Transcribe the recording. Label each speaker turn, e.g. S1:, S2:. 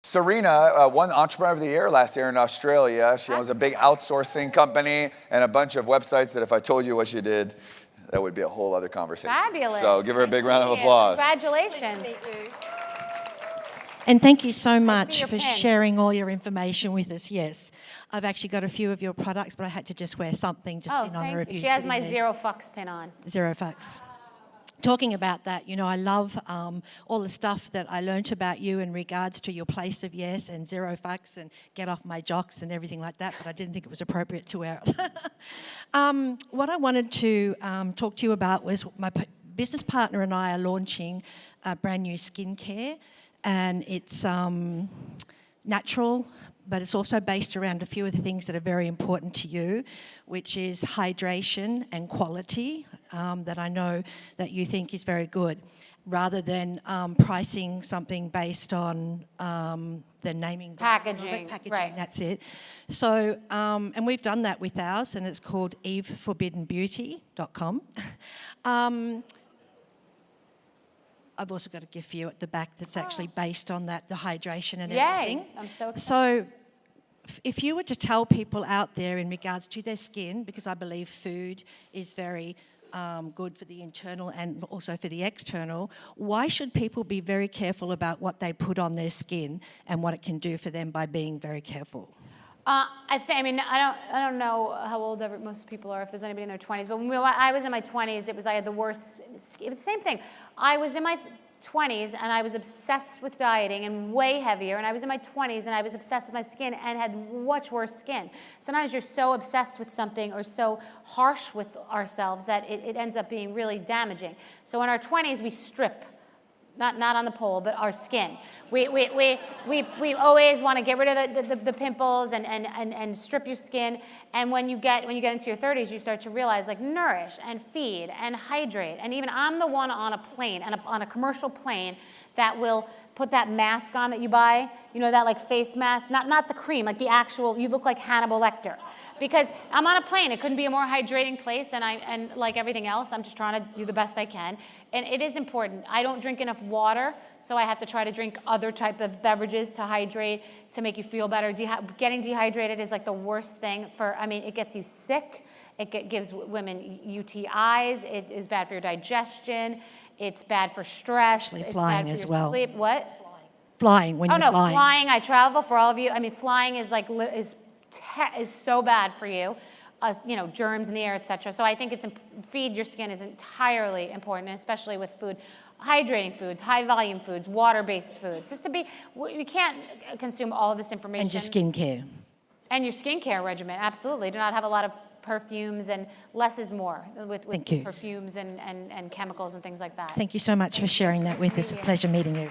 S1: Serena won Entrepreneur of the Year last year in Australia. She owns a big outsourcing company and a bunch of websites that if I told you what she did, that would be a whole other conversation.
S2: Fabulous.
S1: So give her a big round of applause.
S2: Congratulations.
S3: And thank you so much for sharing all your information with us. Yes, I've actually got a few of your products, but I had to just wear something just in honor of you.
S2: She has my Zero Fucks pin on.
S3: Zero Fucks. Talking about that, you know, I love all the stuff that I learnt about you in regards to your place of yes and Zero Fucks and get off my jocks and everything like that, but I didn't think it was appropriate to wear it. What I wanted to talk to you about was my business partner and I are launching a brand new skincare, and it's natural, but it's also based around a few of the things that are very important to you, which is hydration and quality, that I know that you think is very good, rather than pricing something based on the naming.
S2: Packaging, right.
S3: That's it. So, and we've done that with ours, and it's called eveforbiddenbeauty.com. I've also got a gift for you at the back that's actually based on that, the hydration and everything.
S2: I'm so excited.
S3: So if you were to tell people out there in regards to their skin, because I believe food is very good for the internal and also for the external, why should people be very careful about what they put on their skin and what it can do for them by being very careful?
S2: I don't know how old most people are, if there's anybody in their 20s, but when I was in my 20s, I had the worst, it was the same thing. I was in my 20s and I was obsessed with dieting and way heavier, and I was in my 20s and I was obsessed with my skin and had much worse skin. Sometimes you're so obsessed with something or so harsh with ourselves that it ends up being really damaging. So in our 20s, we strip. Not on the pole, but our skin. We always want to get rid of the pimples and strip your skin. And when you get into your 30s, you start to realize, like, nourish and feed and hydrate. And even I'm the one on a plane, on a commercial plane, that will put that mask on that you buy, you know, that like face mask, not the cream, like the actual, you look like Hannibal Lecter. Because I'm on a plane, it couldn't be a more hydrating place, and like everything else, I'm just trying to do the best I can. And it is important. I don't drink enough water, so I have to try to drink other type of beverages to hydrate, to make you feel better. Getting dehydrated is like the worst thing it gets you sick. It gives women UTIs. It is bad for your digestion. It's bad for stress.
S3: Actually,
S2: it's
S3: flying
S2: bad for
S3: as
S2: your
S3: well.
S2: sleep. What?
S3: Flying, when you're flying.
S2: Flying, I travel for all of you. I mean, flying is like, is so bad for you, you know, germs in the air, etc. So I think feed your skin is entirely important, especially with food. Hydrating foods, high volume foods, water-based foods. You can't consume all of this information.
S3: And your skincare.
S2: And your skincare regimen, absolutely. Do not have a lot of perfumes, and less is more with perfumes and chemicals and things like that.
S3: Thank you so much for sharing that with us. A pleasure meeting you.